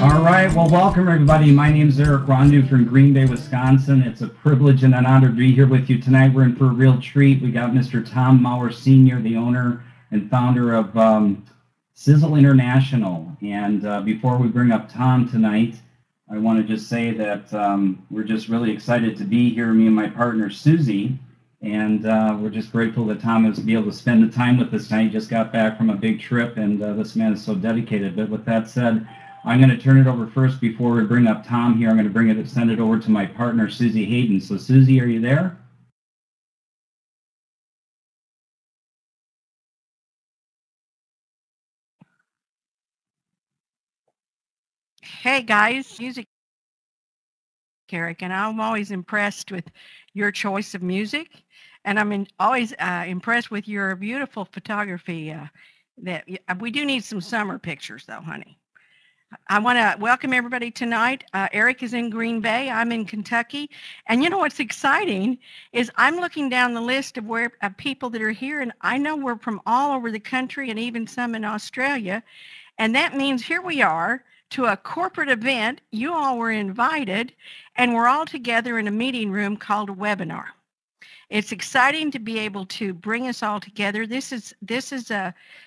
All right, well, welcome everybody. My name is Eric Rondu from Green Bay, Wisconsin. It's a privilege and an honor to be here with you tonight. We're in for a real treat. We got Mr. Tom Mower Sr., the owner and founder of Sisel International. And before we bring up Tom tonight, I want to just say that we're just really excited to be here, me and my partner Susie. And we're just grateful that Tom was able to spend the time with us tonight. He just got back from a big trip, and this man is so dedicated. But with that said, I'm going to turn it over first before we bring up Tom here. I'm going to send it over to my partner, Susie Hayden. So, Susie, are you there? Hey, guys, music, Eric, and I'm always impressed with your choice of music, and I'm always impressed with your beautiful photography. That we do need some summer pictures, though, honey. I want to welcome everybody tonight. Eric is in Green Bay. I'm in Kentucky. And you know what's exciting is I'm looking down the list of people that are here, and I know we're from all over the country and even some in Australia. And that means here we are to a corporate event. You all were invited, and we're all together in a meeting room called a webinar. It's exciting to be able to bring us all together. This is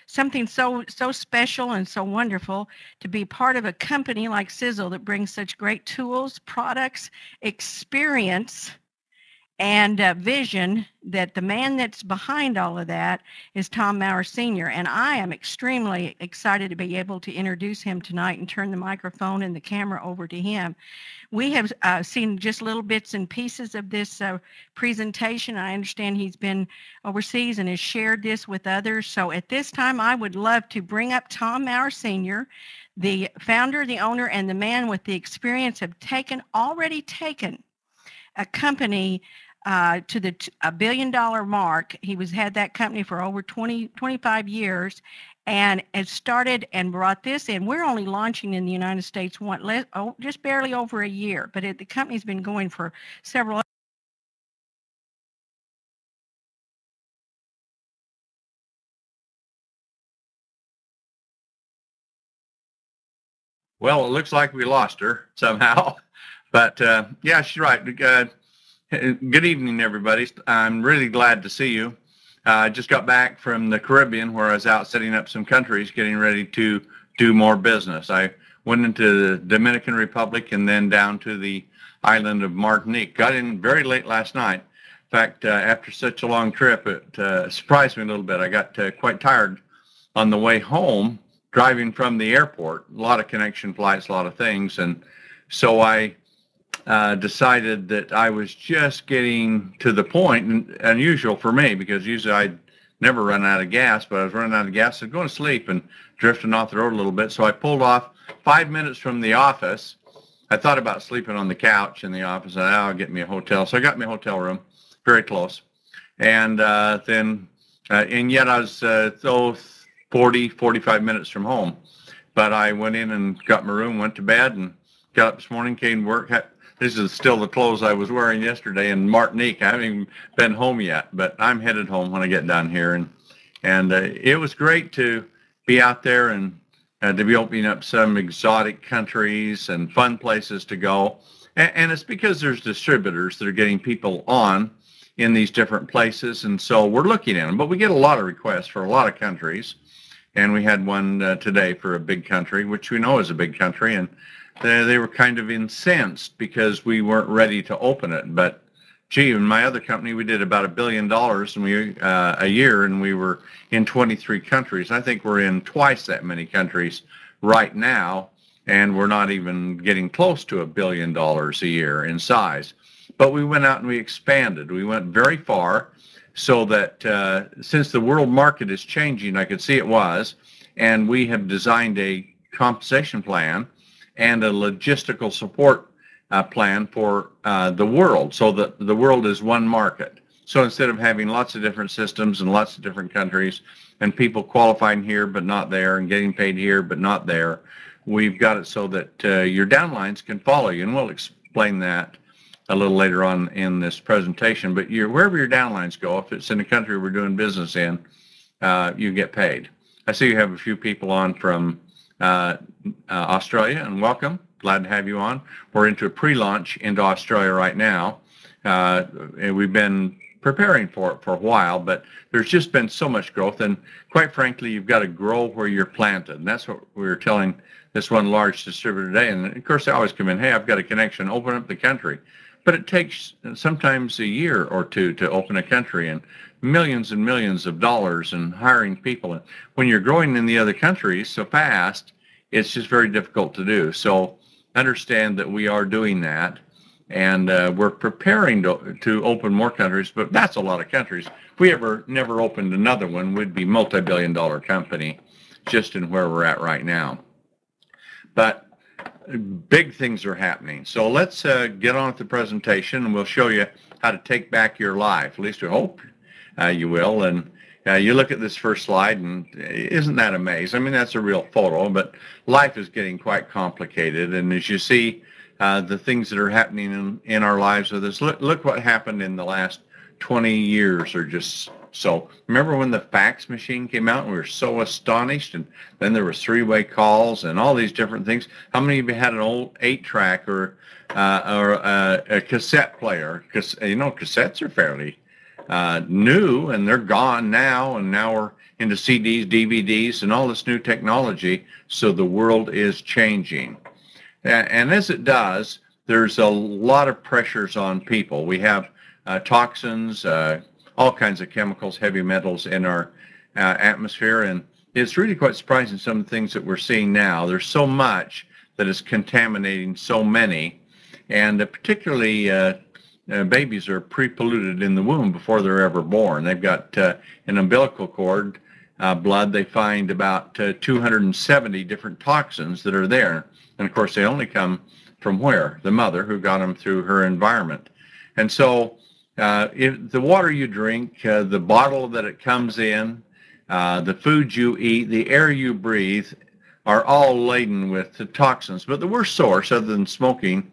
something so special and so wonderful to be part of a company like Sizzle that brings such great tools, products, experience, and vision. That the man that's behind all of that is Tom Mower Sr. And I am extremely excited to be able to introduce him tonight and turn the microphone and the camera over to him. We have seen just little bits and pieces of this presentation. I understand he's been overseas and has shared this with others. So at this time, I would love to bring up Tom Mower Sr., the founder, the owner, and the man with the experience of already taken a company to the $1 billion mark. He had that company for over 25 years, and it started and brought this in. We're only launching in the United States just barely over a year, but the company's been going for several. Well, it looks like we lost her somehow, but yeah, she's right. Good evening, everybody. I'm really glad to see you. I just got back from the Caribbean, where I was out setting up some countries, getting ready to do more business. I went into the Dominican Republic and then down to the island of Martinique. Got in very late last night. In fact, after such a long trip, it surprised me a little bit. I got quite tired on the way home, driving from the airport. A lot of connection flights, a lot of things. And so I decided that I was just getting to the point, and unusual for me, because usually I'd never run out of gas, but I was running out of gas. So going to sleep and drifting off the road a little bit. So I pulled off 5 minutes from the office. I thought about sleeping on the couch in the office, and I'll get me a hotel. So I got me a hotel room, very close. And and yet I was 45 minutes from home. But I went in and got my room, went to bed, and got up this morning, came to work. This is still the clothes I was wearing yesterday in Martinique. I haven't even been home yet, but I'm headed home when I get done here. And it was great to be out there and to be opening up some exotic countries and fun places to go. And it's because there's distributors that are getting people on in these different places. And so we're looking at them, but we get a lot of requests for a lot of countries. And we had one today for a big country, which we know is a big country. And they were kind of incensed because we weren't ready to open it. But gee, in my other company, we did about $1 billion a year, and we were in 23 countries. I think we're in twice that many countries right now, and we're not even getting close to $1 billion a year in size. But we went out and we expanded. We went very far, so that since the world market is changing, I could see it was, and we have designed a compensation plan and a logistical support plan for the world, so that the world is one market. So instead of having lots of different systems and lots of different countries and people qualifying here but not there and getting paid here but not there, we've got it so that your downlines can follow you. And we'll explain that a little later on in this presentation. But wherever your downlines go, if it's in a country we're doing business in, you get paid. I see you have a few people on from Australia, and welcome. Glad to have you on. We're into a pre-launch into Australia right now. And we've been preparing for it for a while, but there's just been so much growth. And quite frankly, you've got to grow where you're planted. And that's what we were telling this one large distributor today. And of course, they always come in, hey, I've got a connection, open up the country. But it takes sometimes a year or two to open a country, and millions of dollars and hiring people. And when you're growing in the other countries so fast, it's just very difficult to do. So understand that we are doing that, and we're preparing to open more countries, but that's a lot of countries. If we never opened another one, we'd be multi-billion-dollar company just in where we're at right now. But big things are happening. So let's get on with the presentation, and we'll show you how to take back your life. At least we hope you will. And you look at this first slide, and isn't that amazing? I mean, that's a real photo, but life is getting quite complicated. And as you see the things that are happening in our lives with us, look what happened in the last 20 years or just so. Remember when the fax machine came out and we were so astonished, and then there was three-way calls and all these different things? How many of you had an old 8-track or a cassette player? Because, you know, cassettes are fairly new, and they're gone now, and now we're into CDs, DVDs, and all this new technology. So the world is changing. And as it does, there's a lot of pressures on people. We have toxins, all kinds of chemicals, heavy metals in our atmosphere, and it's really quite surprising some of the things that we're seeing now. There's so much that is contaminating so many, and particularly babies are pre-polluted in the womb before they're ever born. They've got an umbilical cord, blood, they find about 270 different toxins that are there. And of course, they only come from where? The mother, who got them through her environment. And so if the water you drink, the bottle that it comes in, the food you eat, the air you breathe are all laden with the toxins. But the worst source, other than smoking,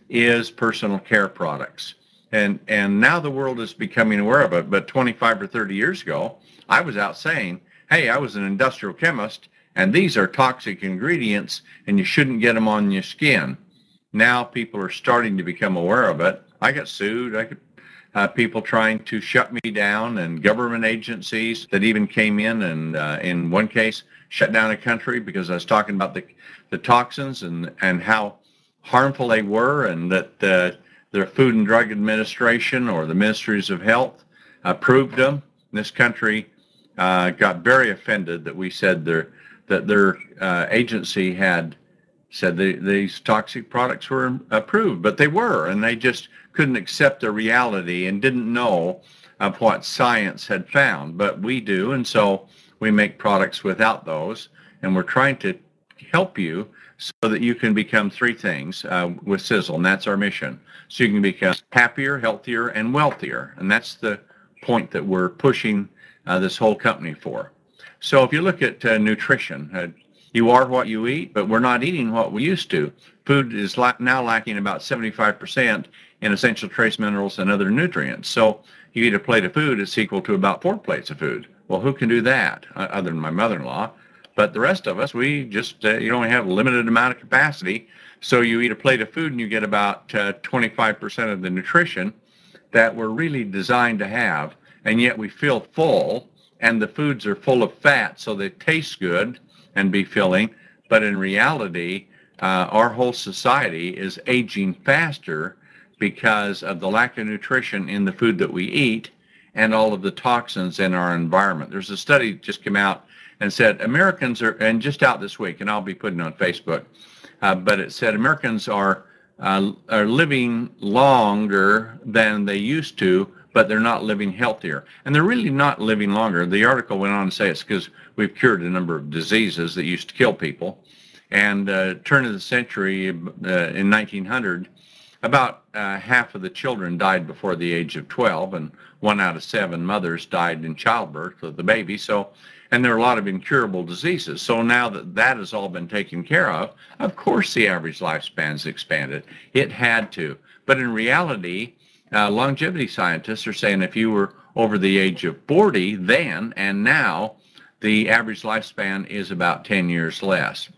is personal care products. And now the world is becoming aware of it. But 25 or 30 years ago, I was out saying, hey, I was an industrial chemist, and these are toxic ingredients, and you shouldn't get them on your skin. Now people are starting to become aware of it. I got sued. People trying to shut me down, and government agencies that even came in and in one case shut down a country because I was talking about the toxins and how harmful they were, and that the Food and Drug Administration or the Ministries of Health approved them. This country got very offended that we said that their agency had said these toxic products were approved, but they were, and they just couldn't accept the reality and didn't know of what science had found. But we do, and so we make products without those, and we're trying to help you so that you can become three things with Sizzle, and that's our mission. So you can become happier, healthier, and wealthier, and that's the point that we're pushing this whole company for. So if you look at nutrition, you are what you eat, but we're not eating what we used to. Food is now lacking about 75% in essential trace minerals and other nutrients. So you eat a plate of food, it's equal to about 4 plates of food. Well, who can do that other than my mother-in-law? But the rest of us, we just, you only have a limited amount of capacity. So you eat a plate of food and you get about 25% of the nutrition that we're really designed to have. And yet we feel full, and the foods are full of fat, so they taste good and be filling, but in reality, our whole society is aging faster because of the lack of nutrition in the food that we eat and all of the toxins in our environment. There's a study that just came out and said Americans are, and just out this week, and I'll be putting it on Facebook, but it said Americans are living longer than they used to, but they're not living healthier. And they're really not living longer. The article went on to say it's because we've cured a number of diseases that used to kill people. And turn of the century, in 1900, about half of the children died before the age of 12, and 1 out of 7 mothers died in childbirth of the baby. So, and there are a lot of incurable diseases. So now that that has all been taken care of course the average lifespan's expanded. It had to. But in reality, longevity scientists are saying if you were over the age of 40 then and now, the average lifespan is about 10 years less.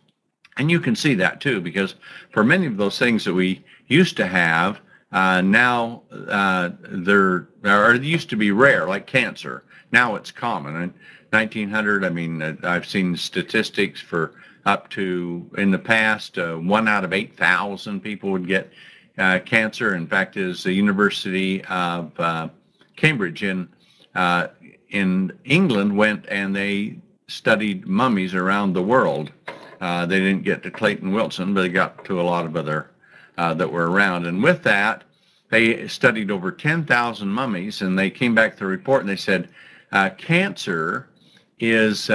And you can see that too, because for many of those things that we used to have, now they used to be rare, like cancer. Now it's common. In 1900, I mean, I've seen statistics for up to, in the past, 1 out of 8,000 people would get cancer. In fact, is the University of Cambridge in England went and they studied mummies around the world. They didn't get to Clayton Wilson, but they got to a lot of other that were around. And with that, they studied over 10,000 mummies, and they came back with a report and they said, cancer is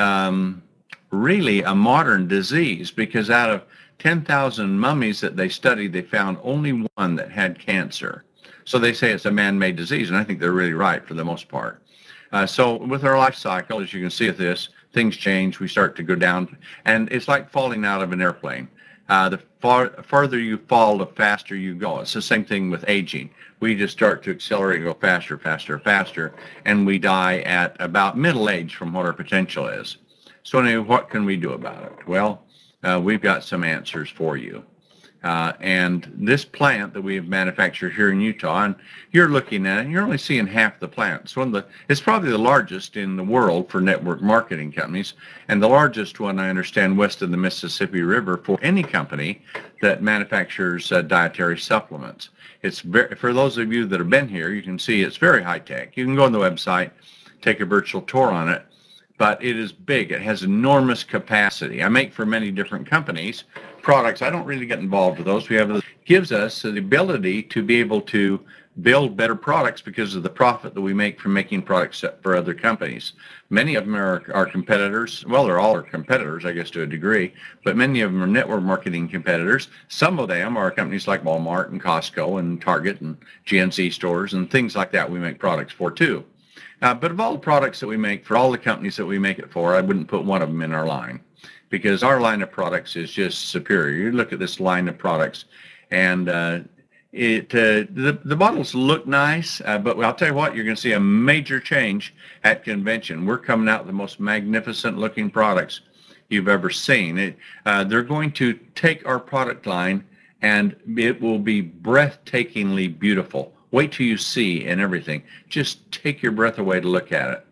really a modern disease, because out of 10,000 mummies that they studied, they found only one that had cancer. So they say it's a man-made disease, and I think they're really right for the most part. So with our life cycle, as you can see at this, things change. We start to go down, and it's like falling out of an airplane. The farther you fall, the faster you go. It's the same thing with aging. We just start to accelerate and go faster, faster, faster, and we die at about middle age from what our potential is. So anyway, what can we do about it? Well, we've got some answers for you. And this plant that we have manufactured here in Utah, and you're looking at it, and you're only seeing half the plant. It's probably the largest in the world for network marketing companies, and the largest one, I understand, west of the Mississippi River for any company that manufactures dietary supplements. It's very, for those of you that have been here, you can see it's very high tech. You can go on the website, take a virtual tour on it, but it is big. It has enormous capacity. I make for many different companies products. I don't really get involved with those. Gives us the ability to be able to build better products because of the profit that we make from making products for other companies. Many of them are our competitors. Well, they're all our competitors, I guess, to a degree, but many of them are network marketing competitors. Some of them are companies like Walmart and Costco and Target and GNC stores and things like that we make products for too. But of all the products that we make for all the companies that we make it for, I wouldn't put one of them in our line, because our line of products is just superior. You look at this line of products, and the bottles look nice, but I'll tell you what, you're going to see a major change at convention. We're coming out with the most magnificent looking products you've ever seen. They're going to take our product line, and it will be breathtakingly beautiful. Wait till you see and everything. Just take your breath away to look at it.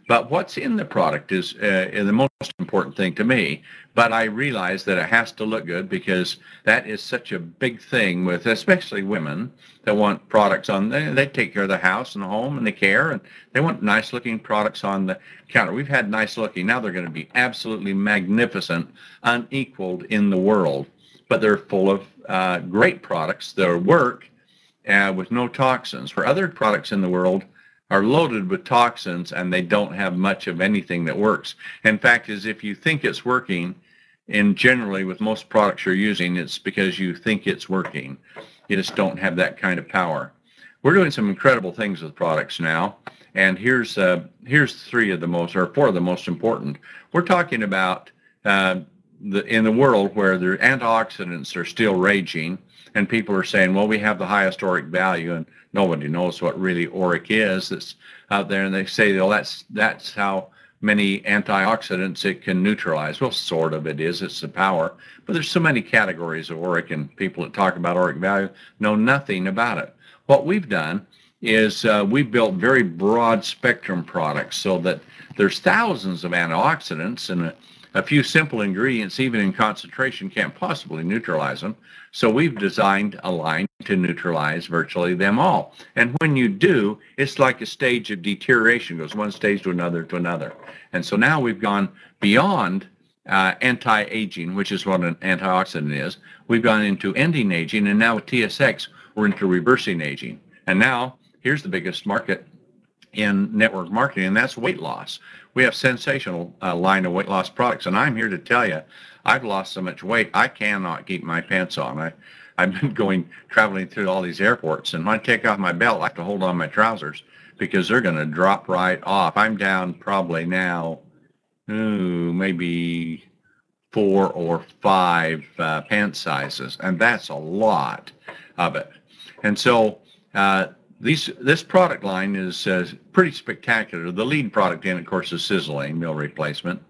But what's in the product is the most important thing to me. But I realize that it has to look good, because that is such a big thing with especially women that want products on. They take care of the house and the home and the care, and they want nice looking products on the counter. We've had nice looking. Now they're going to be absolutely magnificent, unequaled in the world. But they're full of great products that work with no toxins. For other products in the world are loaded with toxins, and they don't have much of anything that works. In fact, is if you think it's working, and generally with most products you're using, it's because you think it's working. You just don't have that kind of power. We're doing some incredible things with products now, and here's 3 of the most, or 4 of the most important. We're talking about in the world where the antioxidants are still raging, and people are saying, well, we have the highest ORIC value, and nobody knows what really ORIC is that's out there. And they say, well, that's how many antioxidants it can neutralize. Well, sort of it is. It's the power. But there's so many categories of ORIC, and people that talk about ORIC value know nothing about it. What we've done is we've built very broad spectrum products so that there's thousands of antioxidants, and a few simple ingredients, even in concentration, can't possibly neutralize them. So we've designed a line to neutralize virtually them all. And when you do, it's like a stage of deterioration, goes one stage to another to another. And so now we've gone beyond anti-aging, which is what an antioxidant is. We've gone into ending aging, and now with TSX, we're into reversing aging. And now, here's the biggest market in network marketing, and that's weight loss. We have sensational line of weight loss products, and I'm here to tell you, I've lost so much weight, I cannot keep my pants on. I've been traveling through all these airports, and when I take off my belt, I have to hold on my trousers because they're going to drop right off. I'm down probably now, maybe 4 or 5 pant sizes, and that's a lot of it. And so this product line is pretty spectacular. The lead product in, of course, is Sisel meal replacement.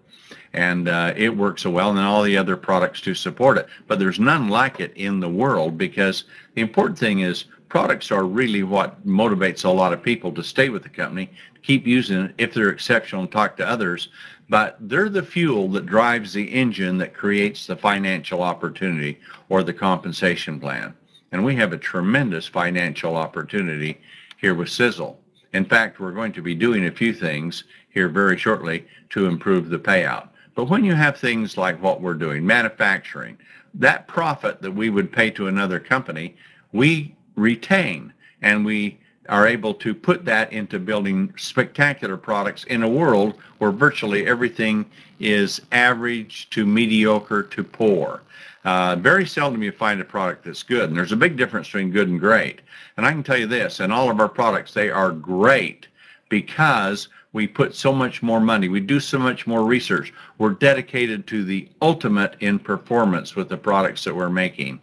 And it works so well, and then all the other products to support it. But there's none like it in the world, because the important thing is products are really what motivates a lot of people to stay with the company, to keep using it if they're exceptional and talk to others. But they're the fuel that drives the engine that creates the financial opportunity or the compensation plan. And we have a tremendous financial opportunity here with Sizzle. In fact, we're going to be doing a few things here very shortly to improve the payout. But when you have things like what we're doing, manufacturing, that profit that we would pay to another company, we retain, and we are able to put that into building spectacular products in a world where virtually everything is average to mediocre to poor. Very seldom you find a product that's good, and there's a big difference between good and great. And I can tell you this, in all of our products, they are great because we put so much more money, we do so much more research. We're dedicated to the ultimate in performance with the products that we're making.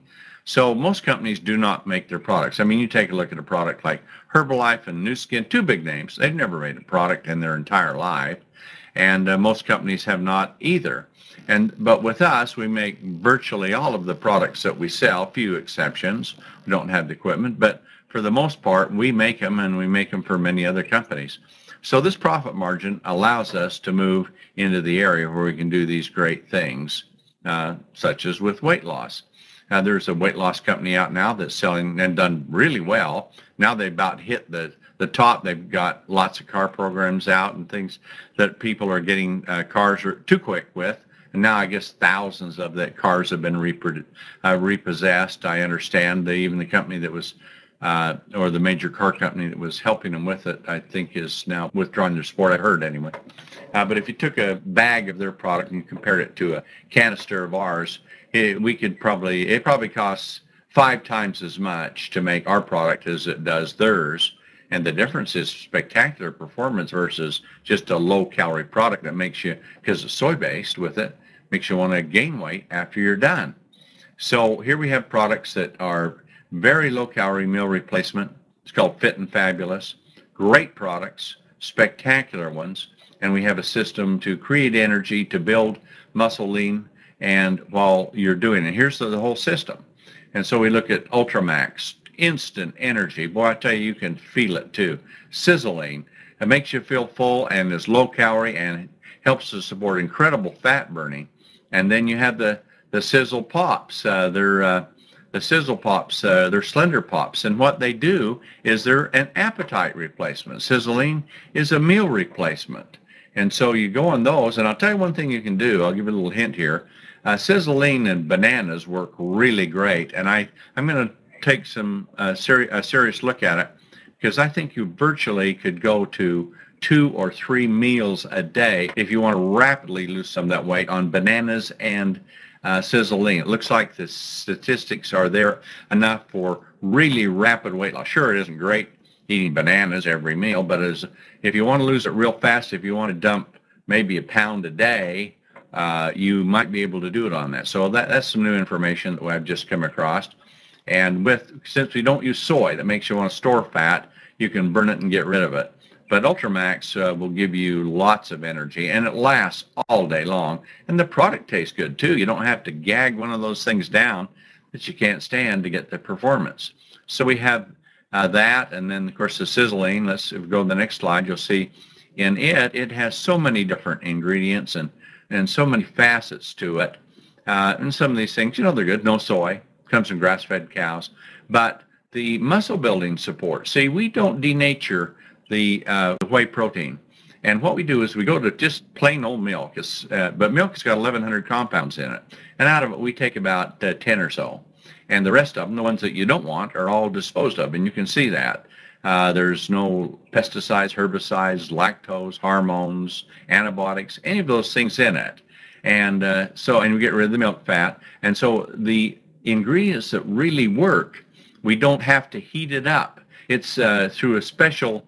So most companies do not make their products. I mean, you take a look at a product like Herbalife and Nu Skin, two big names. They've never made a product in their entire life, and most companies have not either. But with us, we make virtually all of the products that we sell, few exceptions. We don't have the equipment, but for the most part, we make them, and we make them for many other companies. So this profit margin allows us to move into the area where we can do these great things, such as with weight loss. There's a weight loss company out now that's selling and done really well. Now they've about hit the top. They've got lots of car programs out and things that people are getting cars too quick with. And now I guess thousands of the cars have been repossessed. I understand even the company that was, or the major car company that was helping them with it, I think is now withdrawing their support. I heard anyway. But if you took a bag of their product and compared it to a canister of ours, it probably costs 5 times as much to make our product as it does theirs. And the difference is spectacular performance versus just a low-calorie product that makes you, because it's soy-based with it, makes you want to gain weight after you're done. So here we have products that are very low-calorie meal replacement. It's called Fit and Fabulous. Great products, spectacular ones. And we have a system to create energy, to build muscle lean, and while you're doing it, here's the whole system. And so we look at Ultramax, instant energy. Boy, I tell you, you can feel it too. Sizzling, it makes you feel full and is low calorie and helps to support incredible fat burning. And then you have the Sizzle Pops. They're Slender Pops. And what they do is they're an appetite replacement. Sizzling is a meal replacement. And so you go on those, and I'll tell you one thing you can do. I'll give you a little hint here. Sizzling and bananas work really great, and I'm going to take a serious look at it, because I think you virtually could go to 2 or 3 meals a day if you want to rapidly lose some of that weight on bananas and Sizzling. It looks like the statistics are there enough for really rapid weight loss. Sure, it isn't great eating bananas every meal, but if you want to lose it real fast, if you want to dump maybe a pound a day, you might be able to do it on that. So that's some new information that I've just come across. And since we don't use soy that makes you want to store fat, you can burn it and get rid of it. But Ultramax will give you lots of energy, and it lasts all day long. And the product tastes good too. You don't have to gag one of those things down that you can't stand to get the performance. So we have that, and then of course the Sizzling. If we go to the next slide, you'll see in it has so many different ingredients and so many facets to it. And some of these things, they're good. No soy, comes from grass-fed cows. But the muscle building support, see, we don't denature the whey protein. And what we do is we go to just plain old milk. But milk has got 1,100 compounds in it. And out of it, we take about 10 or so. And the rest of them, the ones that you don't want, are all disposed of. And you can see that. There's no pesticides, herbicides, lactose, hormones, antibiotics, any of those things in it. And we get rid of the milk fat. And so the ingredients that really work, we don't have to heat it up. It's through a special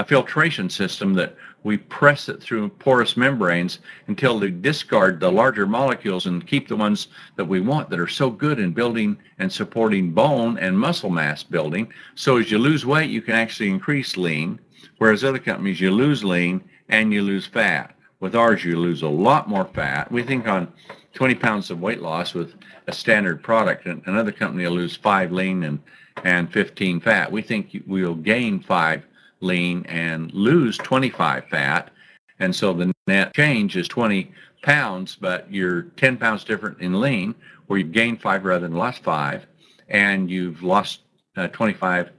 filtration system that we press it through porous membranes until they discard the larger molecules and keep the ones that we want that are so good in building and supporting bone and muscle mass building. So as you lose weight, you can actually increase lean, whereas other companies, you lose lean and you lose fat. With ours, you lose a lot more fat. We think on 20 pounds of weight loss with a standard product, and another company will lose 5 lean and 15 fat. We think we'll gain 5 lean and lose 25 fat. And so the net change is 20 pounds, but you're 10 pounds different in lean, where you've gained 5 rather than lost 5, and you've lost 25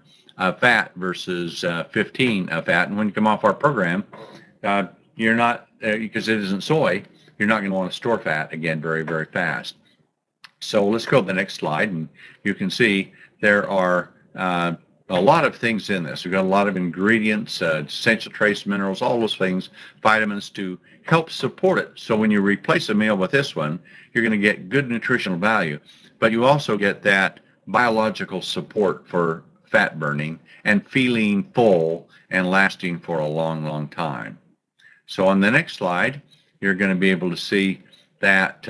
fat versus 15 fat. And when you come off our program, you're not, because it isn't soy, you're not going to want to store fat again very, very fast. So let's go to the next slide, and you can see there are a lot of things in this. We've got a lot of ingredients, essential trace minerals, all those things, vitamins to help support it. So when you replace a meal with this one, you're going to get good nutritional value, but you also get that biological support for fat burning and feeling full and lasting for a long, long time. So on the next slide, you're going to be able to see that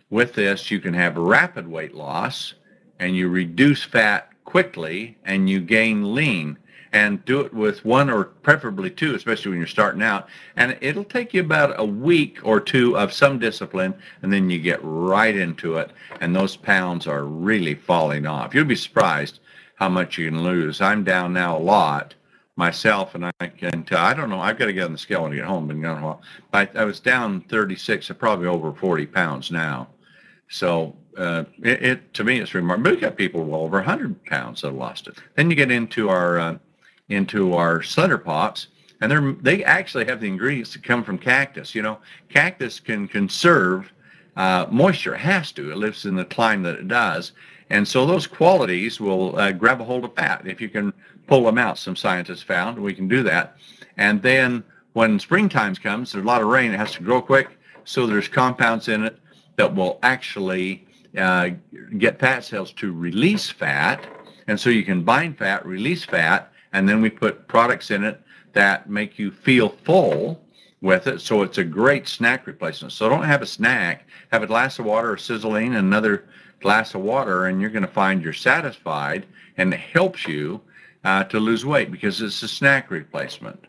with this, you can have rapid weight loss, and you reduce fat quickly, and you gain lean, and do it with 1 or preferably 2, especially when you're starting out. And it'll take you about a week or 2 of some discipline, and then you get right into it, and those pounds are really falling off. You'll be surprised how much you can lose. I'm down now a lot myself, and I can tell, I don't know, I've got to get on the scale when I get home. Been gone a while. I was down 36, so probably over 40 pounds now. So to me, it's remarkable. We've got people well over 100 pounds that have lost it. Then you get into our Slender Pops, and they actually have the ingredients that come from cactus. You know, cactus can conserve moisture. It has to. It lives in the climate that it does. And so those qualities will grab a hold of fat if you can pull them out. Some scientists found we can do that. And then when springtime comes, there's a lot of rain. It has to grow quick. So there's compounds in it that will actually get fat cells to release fat. And so you can bind fat, release fat, and then we put products in it that make you feel full with it. So it's a great snack replacement. So don't have a snack. Have a glass of water or sizzling and another glass of water, and you're going to find you're satisfied, and it helps you to lose weight because it's a snack replacement.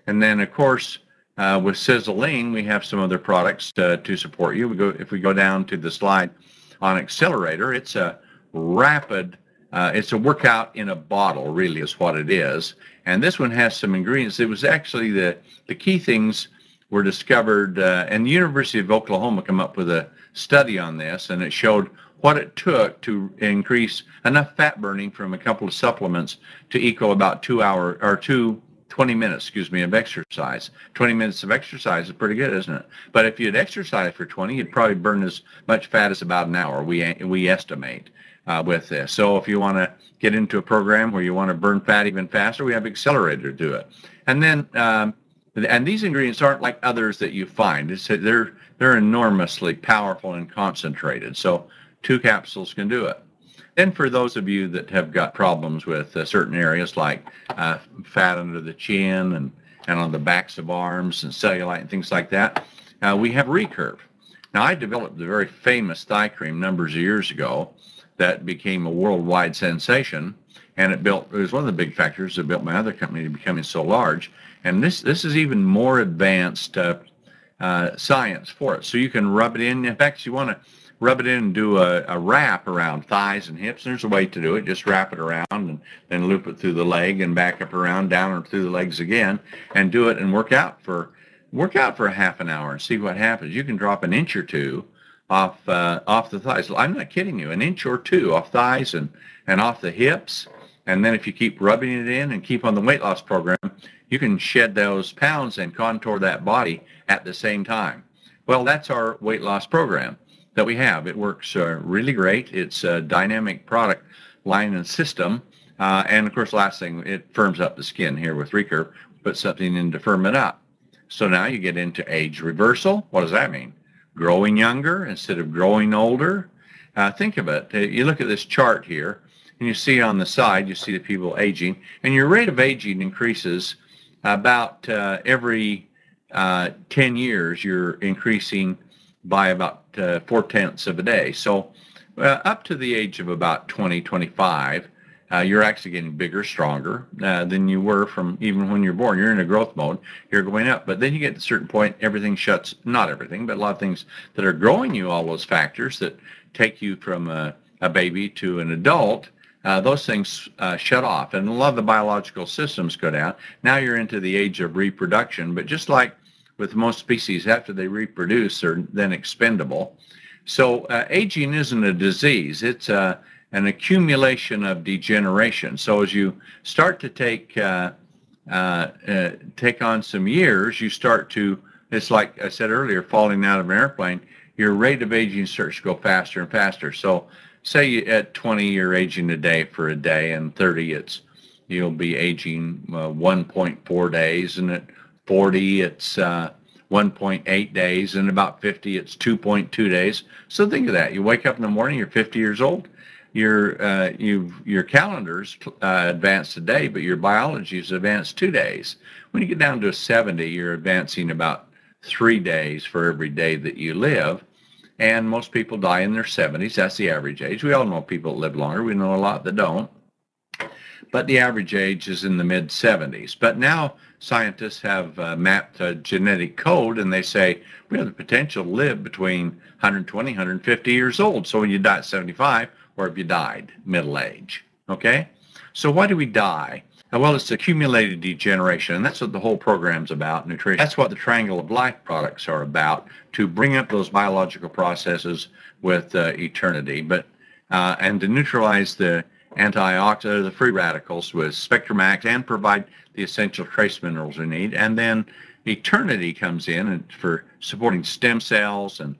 And then, of course, with Sizzling, we have some other products to support you. If we go down to the slide on Accelerator, it's a rapid, it's a workout in a bottle, really is what it is. And this one has some ingredients. It was actually the key things were discovered, and the University of Oklahoma came up with a study on this, and it showed what it took to increase enough fat burning from a couple of supplements to equal about 20 minutes, of exercise. 20 minutes of exercise is pretty good, isn't it? But if you'd exercise for 20, you'd probably burn as much fat as about an hour, we estimate with this. So if you want to get into a program where you want to burn fat even faster, we have Accelerator to do it. And then, and these ingredients aren't like others that you find. They're enormously powerful and concentrated. So 2 capsules can do it. Then for those of you that have got problems with certain areas like fat under the chin and on the backs of arms and cellulite and things like that, we have Recurve. Now, I developed the very famous thigh cream numbers of years ago that became a worldwide sensation, and it was one of the big factors that built my other company to becoming so large. And this is even more advanced science for it. So you can rub it in. In fact, you want to rub it in and do a wrap around thighs and hips. There's a way to do it. Just wrap it around and then loop it through the leg and back up around, down or through the legs again, and do it and work out for a half an hour and see what happens. You can drop an inch or 2 off the thighs. I'm not kidding you. An inch or 2 off thighs and off the hips. And then if you keep rubbing it in and keep on the weight loss program, you can shed those pounds and contour that body at the same time. Well, that's our weight loss program that we have. It works really great. It's a dynamic product line and system. And of course, last thing, it firms up the skin here with Recurve. Put something in to firm it up. So now you get into age reversal. What does that mean? Growing younger instead of growing older. Think of it. You look at this chart here, and you see on the side, you see the people aging, and your rate of aging increases about every 10 years. You're increasing by about 4/10 of a day. So up to the age of about 20, 25, you're actually getting bigger, stronger than you were from even when you're born. You're in a growth mode. You're going up. But then you get to a certain point, everything shuts, not everything, but a lot of things that are growing you, all those factors that take you from a baby to an adult, those things shut off. And a lot of the biological systems go down. Now you're into the age of reproduction. But just like with most species, after they reproduce, they're then expendable. So aging isn't a disease. It's an accumulation of degeneration. So as you start to take on some years, you start to, it's like I said earlier, falling out of an airplane, your rate of aging starts to go faster and faster. So say at 20, you're aging a day for a day, and 30, you'll be aging 1.4 days, and at 40, it's 1.8 days, and about 50, it's 2.2 days. So think of that. You wake up in the morning, you're 50 years old. Your calendar's advanced a day, but your biology's advanced 2 days. When you get down to a 70, you're advancing about 3 days for every day that you live. And most people die in their 70s. That's the average age. We all know people that live longer. We know a lot that don't. But the average age is in the mid-70s. But now scientists have mapped a genetic code, and they say we have the potential to live between 120, 150 years old. So when you die at 75, or if you died middle age, okay? So why do we die? Well, it's accumulated degeneration, and that's what the whole program's about, nutrition. That's what the Triangle of Life products are about, to bring up those biological processes with eternity, and to neutralize the antioxidants, the free radicals with Spectrum Max, and provide the essential trace minerals we need. And then eternity comes in and for supporting stem cells and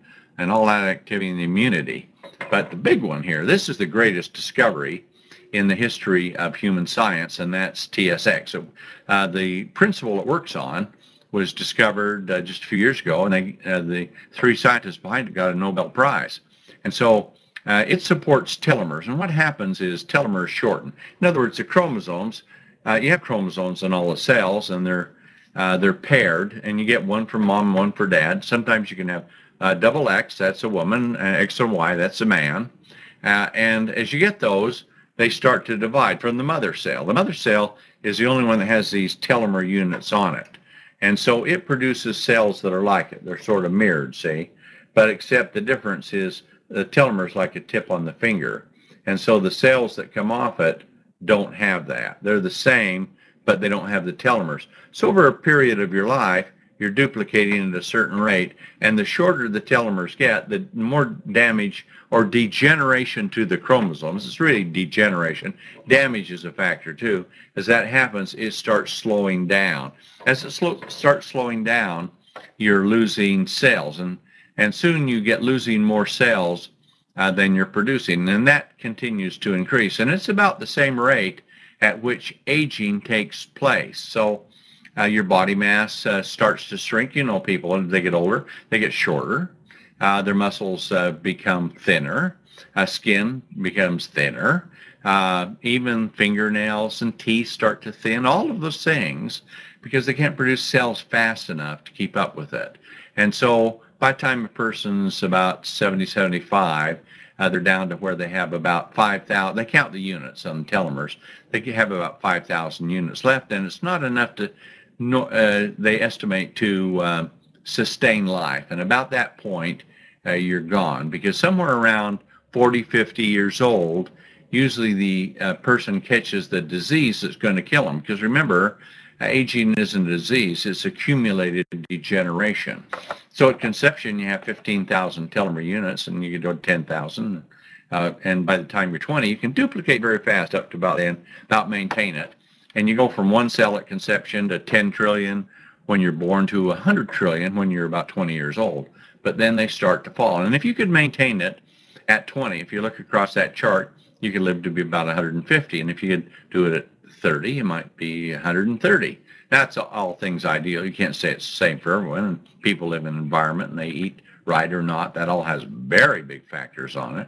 all that activity and immunity. But the big one here, this is the greatest discovery in the history of human science, and that's TSX. So the principle it works on was discovered just a few years ago, and the 3 scientists behind it got a Nobel Prize. And so it supports telomeres, and what happens is telomeres shorten. In other words, the chromosomes, you have chromosomes in all the cells, and they're paired, and you get one for mom, one for dad. Sometimes you can have double X, that's a woman, X and Y, that's a man. And as you get those, they start to divide from the mother cell. The mother cell is the only one that has these telomere units on it. And so it produces cells that are like it. They're sort of mirrored, see? But except the difference is the telomere is like a tip on the finger. And so the cells that come off it don't have that. They're the same, but they don't have the telomeres. So over a period of your life, you're duplicating at a certain rate, and the shorter the telomeres get, the more damage or degeneration to the chromosomes. It's really degeneration. Damage is a factor too. As that happens, it starts slowing down. As it starts slowing down, you're losing cells, and soon you get losing more cells than you're producing, and that continues to increase. And it's about the same rate at which aging takes place. So your body mass starts to shrink. You know, people, as they get older, they get shorter. Their muscles become thinner. Skin becomes thinner. Even fingernails and teeth start to thin. All of those things because they can't produce cells fast enough to keep up with it. And so by the time a person's about 70, 75, they're down to where they have about 5,000. They count the units on the telomeres. They have about 5,000 units left, and it's not enough to, they estimate, to sustain life. And about that point, you're gone, because somewhere around 40, 50 years old, usually the person catches the disease that's going to kill them. Because remember, aging isn't a disease, it's accumulated degeneration. So at conception, you have 15,000 telomere units, and you can go to 10,000. And by the time you're 20, you can duplicate very fast up to about maintain it. And you go from 1 cell at conception to 10 trillion when you're born to 100 trillion when you're about 20 years old. But then they start to fall. And if you could maintain it at 20, if you look across that chart, you could live to be about 150. And if you could do it at 30, it might be 130. That's all things ideal. You can't say it's the same for everyone. And people live in an environment and they eat right or not. That all has very big factors on it.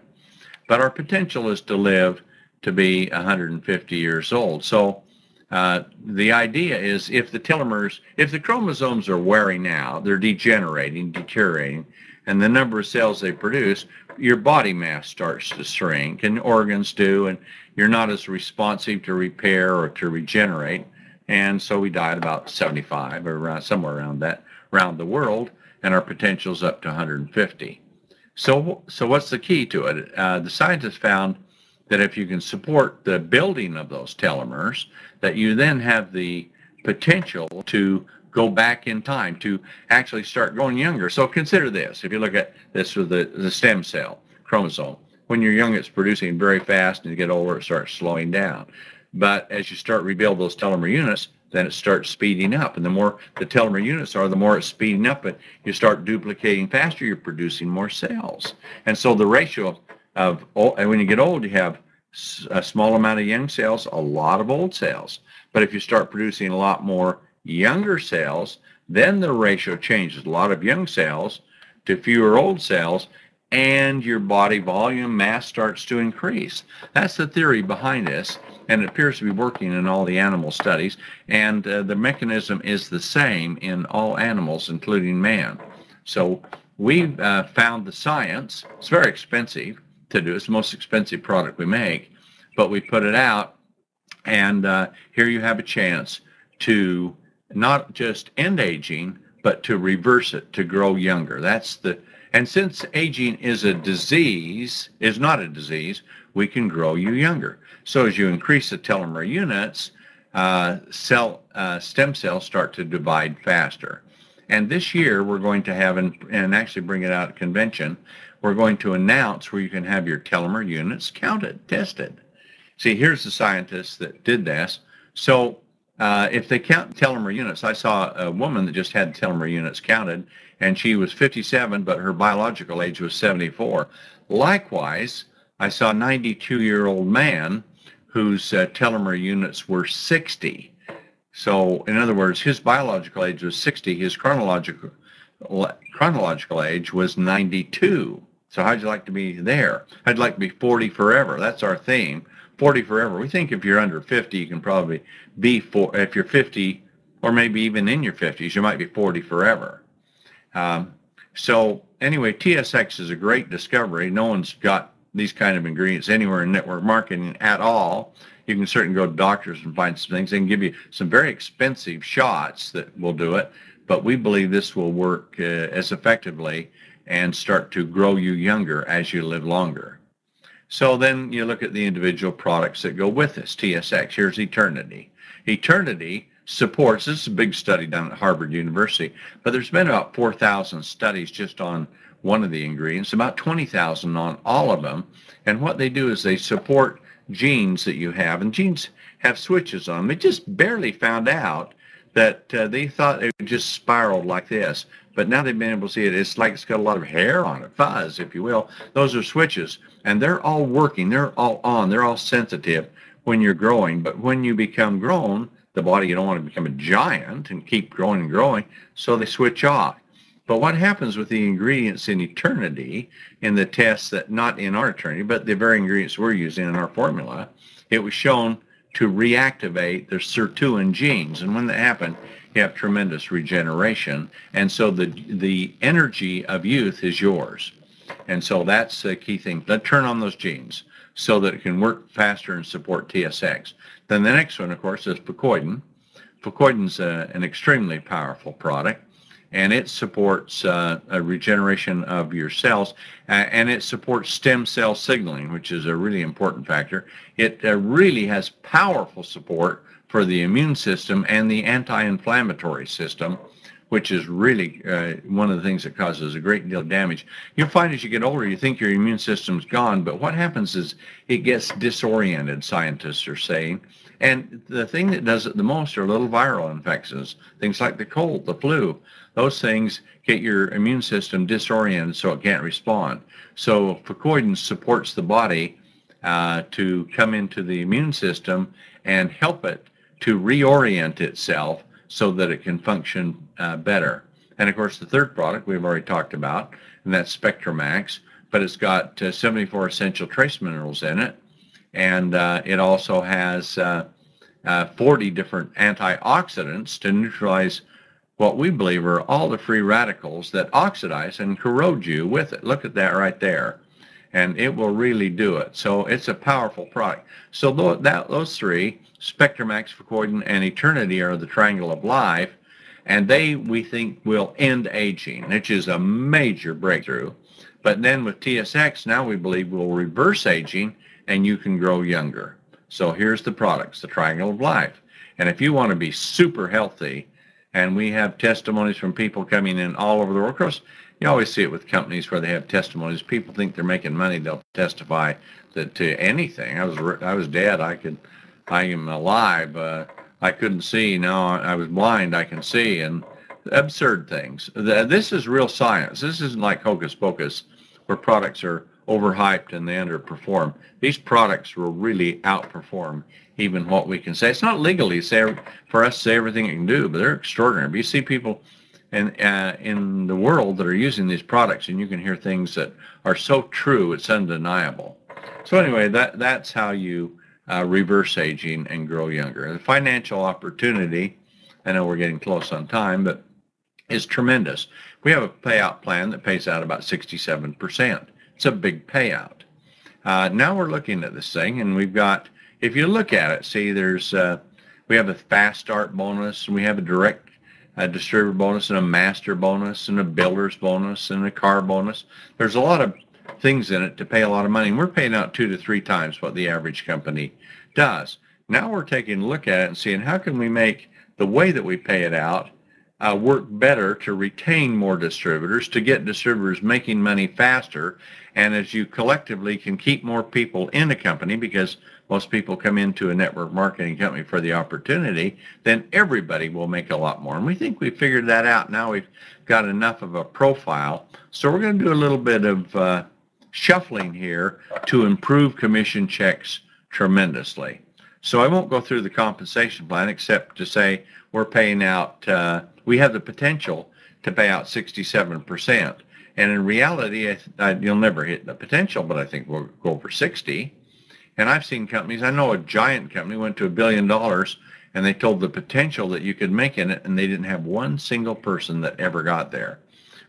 But our potential is to live to be 150 years old. So the idea is if the telomeres, if the chromosomes are wearing out, they're degenerating, deteriorating, and the number of cells they produce, your body mass starts to shrink, and organs do, and you're not as responsive to repair or to regenerate. And so we die at about 75 or around, somewhere around that, around the world, and our potential's up to 150. So what's the key to it? The scientists found that if you can support the building of those telomeres, that you then have the potential to go back in time to actually start growing younger. So consider this. If you look at this with the stem cell chromosome, when you're young, it's producing very fast, and you get older, it starts slowing down. But as you start rebuild those telomere units, then it starts speeding up. And the more the telomere units are, the more it's speeding up, and you start duplicating faster, you're producing more cells. And so the ratio of, and when you get old, you have a small amount of young cells, a lot of old cells. But if you start producing a lot more younger cells, then the ratio changes. A lot of young cells to fewer old cells, and your body volume mass starts to increase. That's the theory behind this, and it appears to be working in all the animal studies, and the mechanism is the same in all animals, including man. So we found the science. It's very expensive to do. It's the most expensive product we make, but we put it out, and here you have a chance to not just end aging, but to reverse it, to grow younger. And since aging is a disease, is not a disease, we can grow you younger. So as you increase the telomere units, stem cells start to divide faster. And this year we're going to have, and actually bring it out at convention, we're going to announce where you can have your telomere units counted, tested. See, here's the scientists that did this. So if they count telomere units, I saw a woman that just had telomere units counted, and she was 57, but her biological age was 74. Likewise, I saw a 92-year-old man whose telomere units were 60. So, in other words, his biological age was 60. His chronological age was 92. So how'd you like to be there? I'd like to be 40 forever. That's our theme, 40 forever. We think if you're under 50, you can probably be, if you're 50, or maybe even in your 50s, you might be 40 forever. So anyway, TSX is a great discovery. No one's got these kind of ingredients anywhere in network marketing at all. You can certainly go to doctors and find some things. They can give you some very expensive shots that will do it, but we believe this will work as effectively and start to grow you younger as you live longer. So then you look at the individual products that go with this TSX. Here's Eternity. Eternity supports, this is a big study done at Harvard University, but there's been about 4,000 studies just on one of the ingredients, about 20,000 on all of them. And what they do is they support genes that you have, and genes have switches on them. They just barely found out that they thought it just spiraled like this, but now they've been able to see it. It's like it's got a lot of hair on it, fuzz, if you will. Those are switches, and they're all working. They're all on. They're all sensitive when you're growing, but when you become grown, the body, you don't want to become a giant and keep growing and growing, so they switch off. But what happens with the ingredients in Eternity, in the tests that, not in our Eternity, but the very ingredients we're using in our formula, it was shown to reactivate the sirtuin genes. And when that happened, you have tremendous regeneration. And so the energy of youth is yours. And so that's the key thing. Let's turn on those genes so that it can work faster and support TSX. Then the next one, of course, is Fucoidan. Fucoidan's an extremely powerful product, and it supports a regeneration of your cells, and it supports stem cell signaling, which is a really important factor. It really has powerful support for the immune system and the anti-inflammatory system, which is really one of the things that causes a great deal of damage. You'll find as you get older, you think your immune system's gone, but what happens is it gets disoriented, scientists are saying. And the thing that does it the most are little viral infections, things like the cold, the flu. Those things get your immune system disoriented so it can't respond. So Fucoidan supports the body to come into the immune system and help it to reorient itself so that it can function better. And of course, the third product we've already talked about, and that's Spectromax, but it's got 74 essential trace minerals in it, and it also has 40 different antioxidants to neutralize what we believe are all the free radicals that oxidize and corrode you with it. Look at that right there. And it will really do it. So it's a powerful product. So those three, Spectramax, Fucoidan, and Eternity, are the triangle of life. And they, we think, will end aging, which is a major breakthrough. But then with TSX, now we believe will reverse aging and you can grow younger. So here's the products, the triangle of life. And if you want to be super healthy, and we have testimonies from people coming in all over the world. Of course, you always see it with companies where they have testimonies. People think they're making money. They'll testify to anything. I was dead. I am alive. I couldn't see. Now I was blind. I can see. And absurd things. This is real science. This isn't like hocus pocus where products are overhyped and they underperform. These products will really outperform even what we can say. It's not legally for us to say everything it can do, but they're extraordinary. But you see people in the world that are using these products, and you can hear things that are so true, it's undeniable. So anyway, that's how you reverse aging and grow younger. The financial opportunity, I know we're getting close on time, but is tremendous. We have a payout plan that pays out about 67%. It's a big payout. Now we're looking at this thing, and we've got, if you look at it, see we have a fast start bonus, and we have a direct distributor bonus, and a master bonus, and a builder's bonus, and a car bonus. There's a lot of things in it to pay a lot of money, and we're paying out 2 to 3 times what the average company does. Now we're taking a look at it and seeing how can we make the way that we pay it out work better to retain more distributors, to get distributors making money faster, and as you collectively can keep more people in a company, because most people come into a network marketing company for the opportunity, then everybody will make a lot more. And we think we've figured that out. Now we've got enough of a profile. So we're going to do a little bit of shuffling here to improve commission checks tremendously. So I won't go through the compensation plan except to say we're paying out, we have the potential to pay out 67%. And in reality, you'll never hit the potential, but I think we'll go over 60. And I've seen companies, I know a giant company went to $1 billion and they told the potential that you could make in it, and they didn't have one single person that ever got there.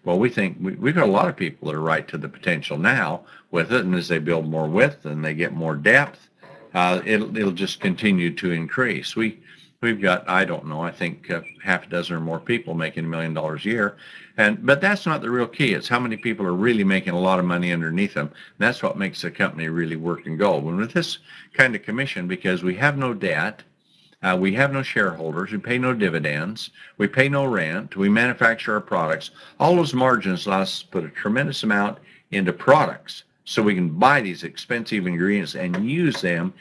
Well, we think we've got a lot of people that are right to the potential now with it, and as they build more width and they get more depth, it'll just continue to increase. We've got, I don't know, I think half a dozen or more people making $1 million a year. But that's not the real key. It's how many people are really making a lot of money underneath them. And that's what makes the company really work and go. And with this kind of commission, because we have no debt, we have no shareholders, we pay no dividends, we pay no rent, we manufacture our products, all those margins allow us to put a tremendous amount into products so we can buy these expensive ingredients and use them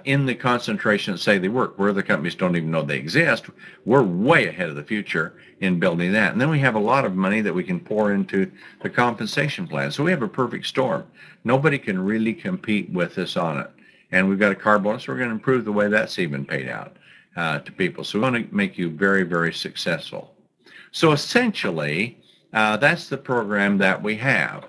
in the concentration that say they work, where other companies don't even know they exist. We're way ahead of the future in building that. And then we have a lot of money that we can pour into the compensation plan. So we have a perfect storm. Nobody can really compete with us on it. And we've got a car bonus. We're going to improve the way that's even paid out to people. So we want to make you very, very successful. So essentially, that's the program that we have.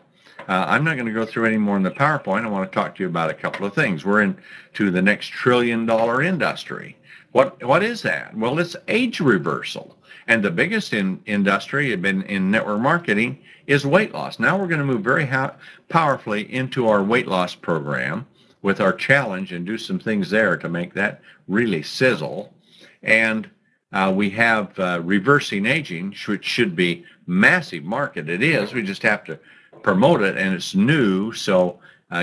I'm not going to go through any more in the PowerPoint. I want to talk to you about a couple of things. We're into the next trillion-dollar industry. What is that? Well, it's age reversal. And the biggest industry in network marketing is weight loss. Now we're going to move very powerfully into our weight loss program with our challenge and do some things there to make that really sizzle. And we have reversing aging, which should be massive market. It is. We just have to promote it, and it's new, so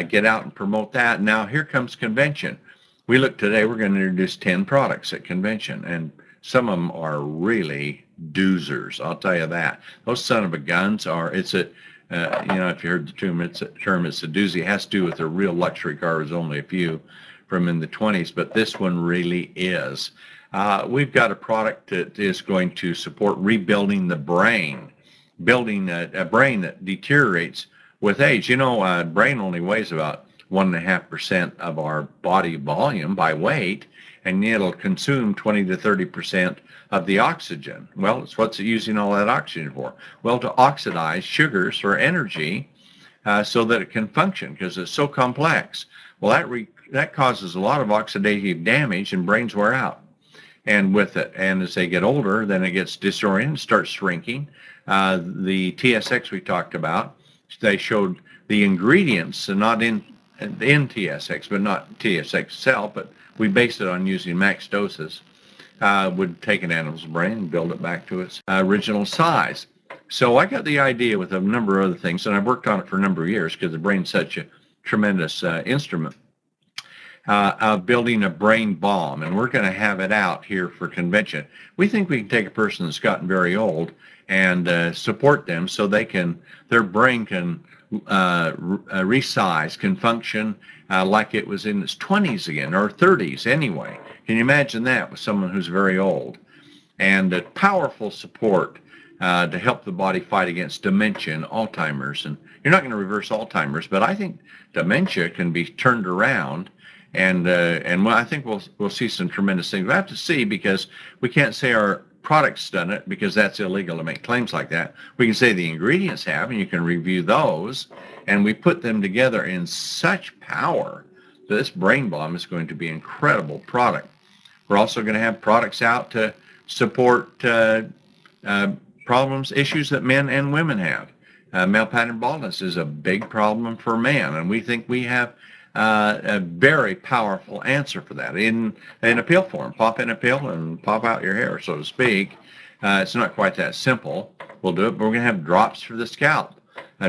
get out and promote that. Now here comes convention. We look today, we're going to introduce 10 products at convention, and some of them are really doozers, I'll tell you that. Those son of a guns are, if you heard the term, it's a doozy. It has to do with a real luxury car. There's only a few from in the 20s, but this one really is. We've got a product that is going to support rebuilding the brain, building a brain that deteriorates with age. You know, brain only weighs about 1.5% of our body volume by weight, and it'll consume 20 to 30% of the oxygen. Well, it's what's it using all that oxygen for? Well, to oxidize sugars for energy so that it can function, because it's so complex. Well, that causes a lot of oxidative damage, and brains wear out. and with it. And as they get older, then it gets disoriented, starts shrinking. The TSX we talked about, they showed the ingredients, and not in TSX, but not TSX itself, but we based it on using max doses. Would take an animal's brain and build it back to its original size. So I got the idea with a number of other things, and I've worked on it for a number of years because the brain's such a tremendous instrument, of building a brain bomb, and we're going to have it out here for convention. We think we can take a person that's gotten very old and support them so they can, their brain can resize, can function like it was in its 20s again, or 30s anyway. Can you imagine that with someone who's very old? And powerful support to help the body fight against dementia and Alzheimer's. And you're not going to reverse Alzheimer's, but I think dementia can be turned around. And I think we'll see some tremendous things. We'll have to see, because we can't say our product's done it, because that's illegal to make claims like that. We can say the ingredients have, and you can review those. And we put them together in such power that this brain bomb is going to be an incredible product. We're also going to have products out to support problems, issues that men and women have. Male pattern baldness is a big problem for man, and we think we have a very powerful answer for that in a pill form. Pop in a pill and pop out your hair, so to speak. It's not quite that simple. We'll do it, but we're going to have drops for the scalp,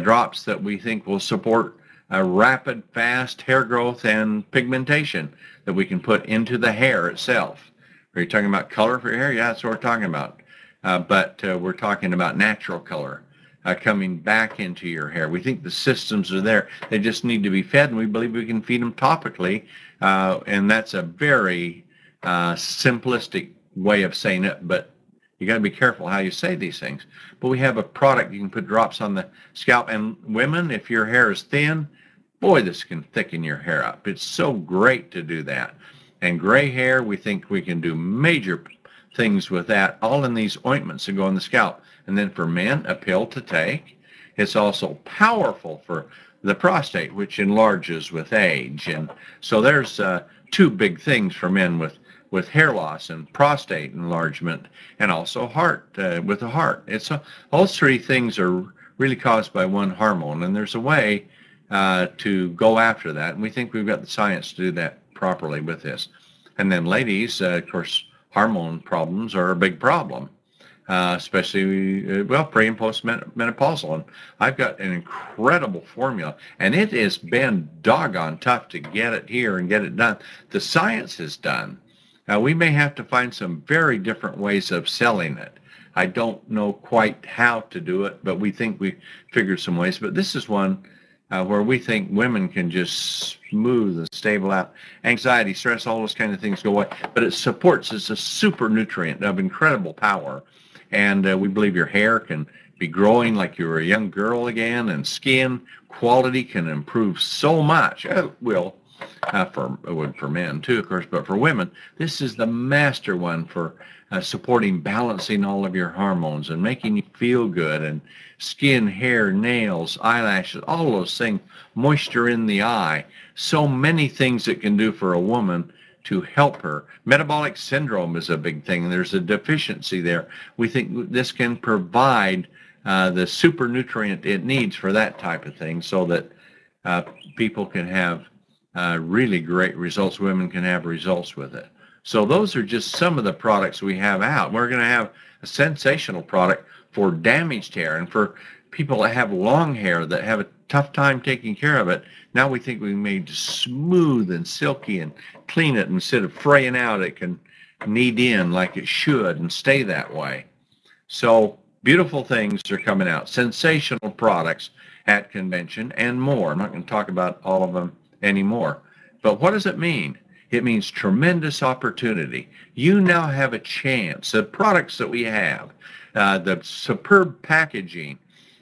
drops that we think will support rapid, fast hair growth and pigmentation that we can put into the hair itself. Are you talking about color for your hair? Yeah, that's what we're talking about. But we're talking about natural color coming back into your hair. We think the systems are there. They just need to be fed, and we believe we can feed them topically. And that's a very simplistic way of saying it, but you got to be careful how you say these things. But we have a product you can put drops on the scalp. And women, if your hair is thin, boy, this can thicken your hair up. It's so great to do that. And gray hair, we think we can do major things with that, all in these ointments that go on the scalp. And then for men, a pill to take. It's also powerful for the prostate, which enlarges with age. And so there's two big things for men with hair loss and prostate enlargement, and also heart, with the heart. It's all three things are really caused by one hormone, and there's a way to go after that. And we think we've got the science to do that properly with this. And then ladies, of course, hormone problems are a big problem, especially, pre and post menopausal. And I've got an incredible formula, and it has been doggone tough to get it here and get it done. The science is done. We may have to find some very different ways of selling it. I don't know quite how to do it, but we think we figured some ways. But this is one where we think women can just smooth and stable out anxiety, stress, all those kind of things go away. But it supports, it's a super nutrient of incredible power. And we believe your hair can be growing like you were a young girl again, and skin quality can improve so much. It will, for men too, of course, but for women, this is the master one for supporting, balancing all of your hormones and making you feel good, and skin, hair, nails, eyelashes, all those things, moisture in the eye, so many things it can do for a woman to help her. Metabolic syndrome is a big thing. There's a deficiency there. We think this can provide the super nutrient it needs for that type of thing, so that people can have really great results. Women can have results with it. So those are just some of the products we have out. We're going to have a sensational product for damaged hair, and for people that have long hair that have a tough time taking care of it. Now we think we made smooth and silky and clean it. Instead of fraying out, it can knead in like it should and stay that way. So beautiful things are coming out. Sensational products at convention and more. I'm not going to talk about all of them anymore. But what does it mean? It means tremendous opportunity. You now have a chance. The products that we have, the superb packaging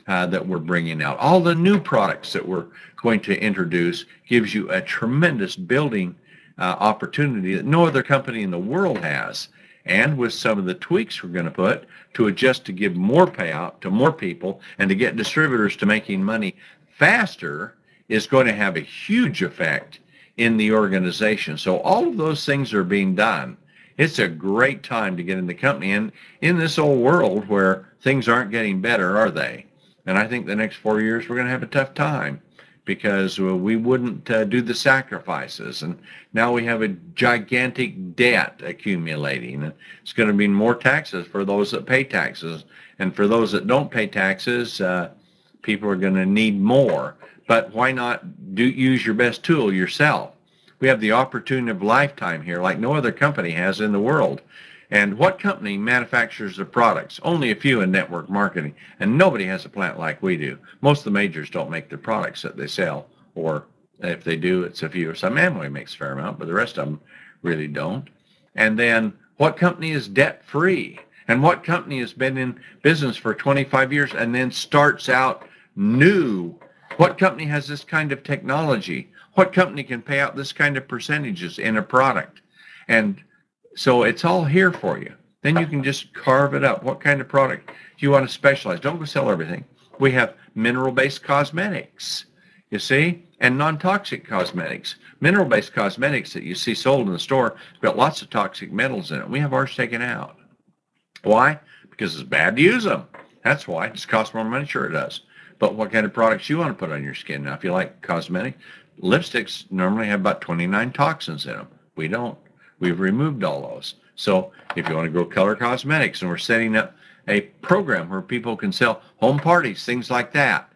that we're bringing out, all the new products that we're going to introduce, gives you a tremendous building opportunity that no other company in the world has. And with some of the tweaks we're going to put to adjust to give more payout to more people and to get distributors to making money faster, is going to have a huge effect in the organization. So all of those things are being done. It's a great time to get in the company. And in this old world where things aren't getting better, are they? And I think the next 4 years we're going to have a tough time because we wouldn't do the sacrifices. And now we have a gigantic debt accumulating. It's going to be more taxes for those that pay taxes. And for those that don't pay taxes, people are going to need more. But why not use your best tool yourself? We have the opportunity of a lifetime here like no other company has in the world. And what company manufactures the products? Only a few in network marketing. And nobody has a plant like we do. Most of the majors don't make the products that they sell. Or if they do, it's a few. Some Amway makes a fair amount, but the rest of them really don't. And then what company is debt-free? And what company has been in business for 25 years and then starts out new? What company has this kind of technology? What company can pay out this kind of percentages in a product? And so it's all here for you. Then you can just carve it up. What kind of product do you want to specialize? Don't go sell everything. We have mineral-based cosmetics, you see, and non-toxic cosmetics. Mineral-based cosmetics that you see sold in the store got lots of toxic metals in it. We have ours taken out. Why? Because it's bad to use them. That's why. It costs more money. Sure it does. But what kind of products you want to put on your skin? Now, if you like cosmetic, lipsticks normally have about 29 toxins in them. We don't. We've removed all those. So if you want to grow color cosmetics, and we're setting up a program where people can sell home parties, things like that,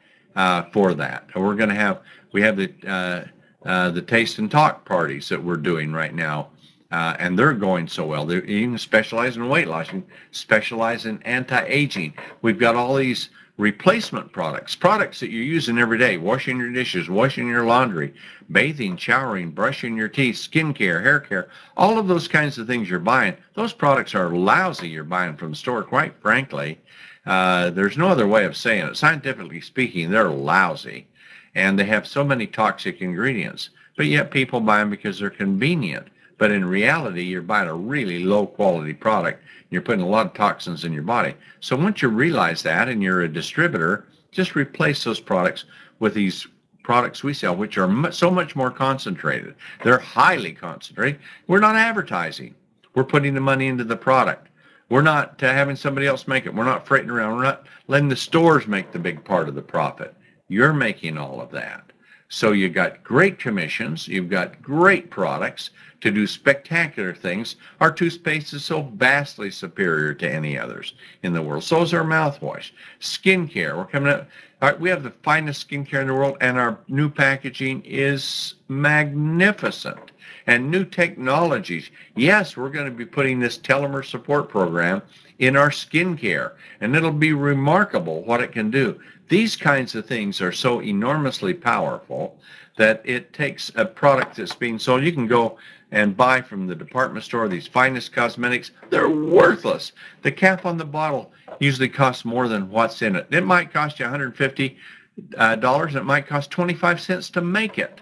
for that. We're going to have, we have the taste and talk parties that we're doing right now. And they're going so well. They're even specializing in weight loss, specialize in anti-aging. We've got all these replacement products that you're using every day, washing your dishes, washing your laundry, bathing, showering, brushing your teeth, skincare, hair care, all of those kinds of things you're buying. Those products are lousy you're buying from the store, quite frankly. There's no other way of saying it. Scientifically speaking, they're lousy. And they have so many toxic ingredients. But yet people buy them because they're convenient. But in reality, you're buying a really low-quality product. You're putting a lot of toxins in your body. So once you realize that and you're a distributor, just replace those products with these products we sell, which are so much more concentrated. They're highly concentrated. We're not advertising. We're putting the money into the product. We're not having somebody else make it. We're not freighting around. We're not letting the stores make the big part of the profit. You're making all of that. So you got great commissions. You've got great products to do spectacular things. Our toothpaste is so vastly superior to any others in the world. So is our mouthwash. Skincare, we're coming up. All right, we have the finest skincare in the world, and our new packaging is magnificent. And new technologies. Yes, we're going to be putting this telomere support program in our skincare, and it'll be remarkable what it can do. These kinds of things are so enormously powerful that it takes a product that's being sold. You can go and buy from the department store these finest cosmetics. They're worthless. The cap on the bottle usually costs more than what's in it. It might cost you $150. It might cost 25 cents to make it.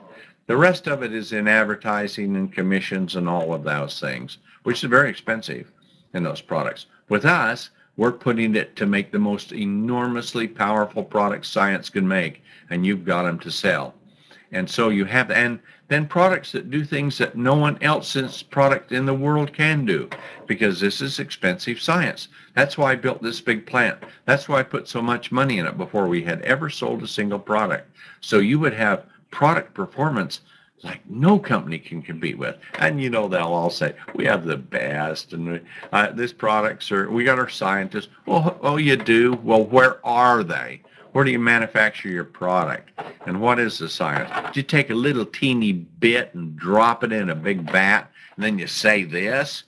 The rest of it is in advertising and commissions and all of those things, which is very expensive in those products. With us, we're putting it to make the most enormously powerful products science can make, and you've got them to sell. And so you have, and then products that do things that no one else's product in the world can do, because this is expensive science. That's why I built this big plant. That's why I put so much money in it before we had ever sold a single product. So you would have product performance like no company can compete with. And you know, they'll all say, we have the best, and this products are, we got our scientists. Well, oh, you do? Well, where are they? Where do you manufacture your product? And what is the science? Do you take a little teeny bit and drop it in a big vat, and then you say this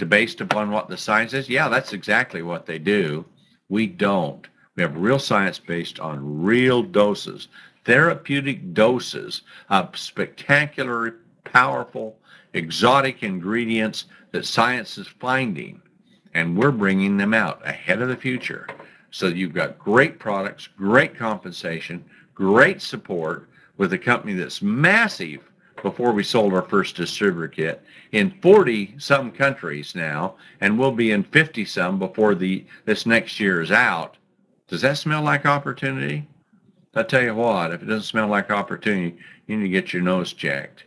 based upon what the science is? Yeah, that's exactly what they do. We don't. We have real science based on real doses. Therapeutic doses of spectacular, powerful, exotic ingredients that science is finding, and we're bringing them out ahead of the future. So you've got great products, great compensation, great support with a company that's massive. Before we sold our first distributor kit in 40-some countries now, and we'll be in 50-some before this next year is out. Does that smell like opportunity? I tell you what, if it doesn't smell like opportunity, you need to get your nose checked.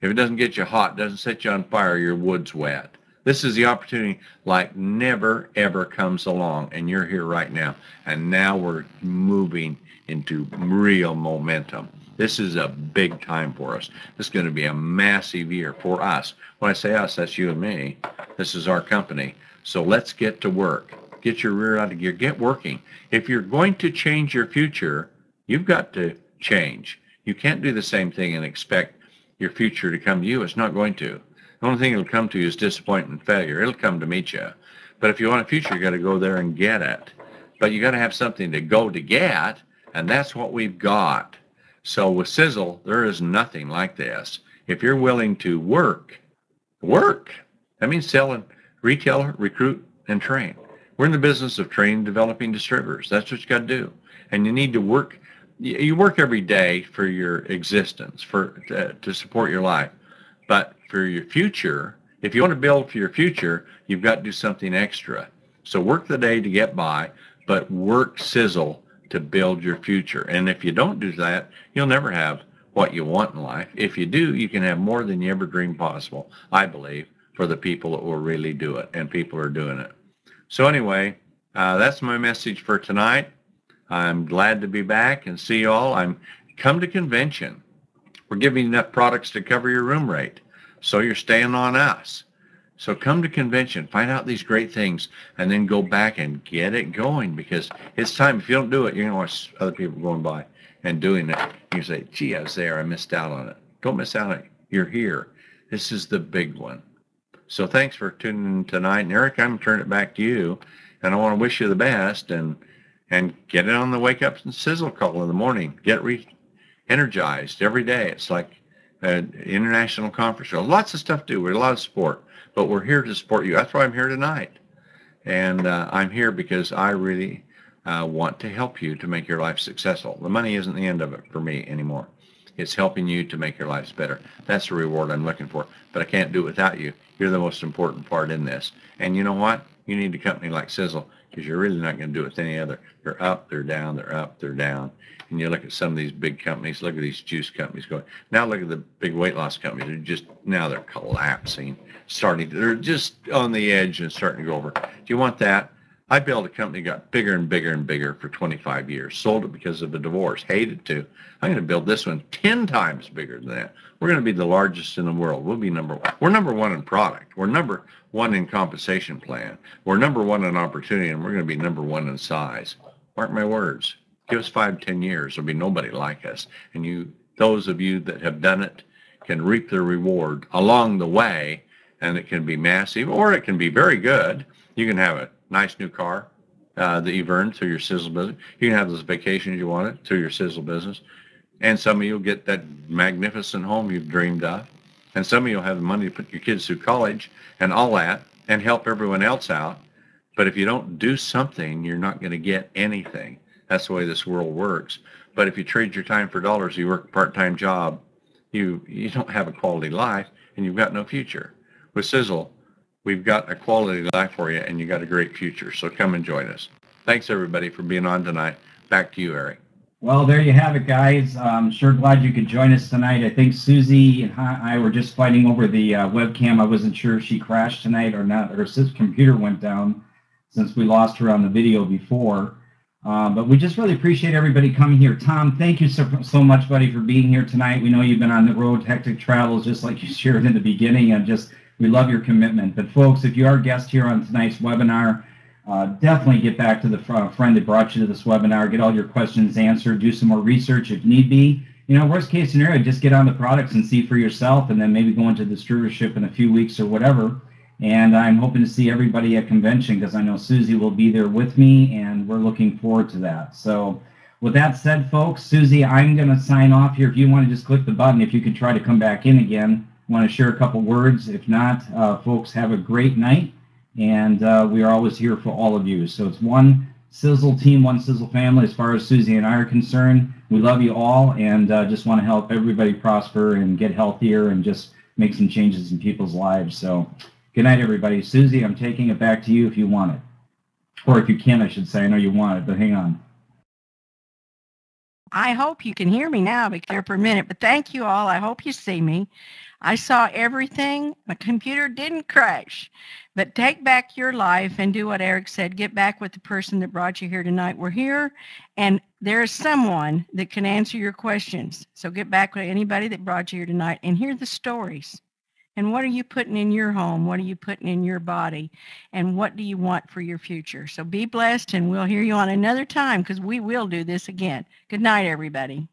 If it doesn't get you hot, doesn't set you on fire, your wood's wet. This is the opportunity like never, ever comes along, and you're here right now. And now we're moving into real momentum. This is a big time for us. This is going to be a massive year for us. When I say us, that's you and me. This is our company. So let's get to work. Get your rear out of gear. Get working. If you're going to change your future, you've got to change. You can't do the same thing and expect your future to come to you. It's not going to. The only thing it'll come to you is disappointment and failure. It'll come to meet you. But if you want a future, you got to go there and get it. But you got to have something to go to get, and that's what we've got. So with Sizzle, there is nothing like this. If you're willing to work, that means selling, retailer, recruit, and train. We're in the business of training, developing distributors. That's what you got to do. And you need to work. You work every day for your existence, to support your life. But for your future, if you want to build for your future, you've got to do something extra. So work the day to get by, but work Sizzle to build your future. And if you don't do that, you'll never have what you want in life. If you do, you can have more than you ever dreamed possible, I believe, for the people that will really do it, and people are doing it. So anyway, that's my message for tonight. I'm glad to be back and see you all. Come to convention. We're giving enough products to cover your room rate, so you're staying on us. So come to convention, find out these great things, and then go back and get it going, because it's time. If you don't do it, you're going to watch other people going by and doing it. You say, gee, I was there. I missed out on it. Don't miss out on it. You're here. This is the big one. So thanks for tuning in tonight. And Eric, I'm going to turn it back to you, and I want to wish you the best, and get it on the Wake Up and Sizzle call in the morning. Get energized every day. It's like an international conference show. Lots of stuff to do. We're a lot of support, but we're here to support you. That's why I'm here tonight. And I'm here because I really want to help you to make your life successful. The money isn't the end of it for me anymore. It's helping you to make your lives better. That's the reward I'm looking for. But I can't do it without you. You're the most important part in this. And you know what? You need a company like Sizzle, because you're really not going to do it with any other. They're up, they're down, they're up, they're down. And you look at some of these big companies, look at these juice companies going. Now look at the big weight loss companies. They're collapsing, they're just on the edge and starting to go over. Do you want that? I built a company, got bigger and bigger and bigger for 25 years. Sold it because of a divorce. Hated to. I'm going to build this one 10 times bigger than that. We're going to be the largest in the world. We'll be number one. We're number one in product. We're number one in compensation plan. We're number one in opportunity, and we're going to be number one in size. Mark my words. Give us 5-10 years. There'll be nobody like us. And those of you that have done it can reap the reward along the way, and it can be massive, or it can be very good. You can have a nice new car that you've earned through your Sizzle business. You can have those vacations you wanted through your Sizzle business. And some of you will get that magnificent home you've dreamed of. And some of you will have the money to put your kids through college and all that and help everyone else out. But if you don't do something, you're not going to get anything. That's the way this world works. But if you trade your time for dollars, you work a part-time job, you don't have a quality life, and you've got no future. With Sizzle, we've got a quality life for you, and you got a great future. So come and join us. Thanks, everybody, for being on tonight. Back to you, Eric. Well, there you have it, guys. I'm sure glad you could join us tonight. I think Susie and I were just fighting over the webcam. I wasn't sure if she crashed tonight or not. Her computer went down since we lost her on the video before. But we just really appreciate everybody coming here. Tom, thank you so much, buddy, for being here tonight. We know you've been on the road, hectic travels, just like you shared in the beginning, and we love your commitment. But folks, if you are a guest here on tonight's webinar, definitely get back to the friend that brought you to this webinar. Get all your questions answered. Do some more research if need be. Worst case scenario, just get on the products and see for yourself, and then maybe go into distributorship in a few weeks or whatever. And I'm hoping to see everybody at convention, because I know Susie will be there with me, and we're looking forward to that. So with that said, folks, Susie, I'm going to sign off here. If you want to just click the button, if you could try to come back in again. Want to share a couple words. If not, folks, have a great night. And we are always here for all of you. So it's one Sizzle team, one Sizzle family as far as Susie and I are concerned. We love you all, and just want to help everybody prosper and get healthier and just make some changes in people's lives. So good night, everybody. Susie, I'm taking it back to you if you want it. Or if you can, I should say. I know you want it, but hang on. I hope you can hear me now, but there for a minute. But thank you all. I hope you see me. I saw everything. My computer didn't crash. But take back your life and do what Eric said. Get back with the person that brought you here tonight. We're here, and there is someone that can answer your questions. So get back with anybody that brought you here tonight and hear the stories. And what are you putting in your home? What are you putting in your body? And what do you want for your future? So be blessed, and we'll hear you on another time, because we will do this again. Good night, everybody.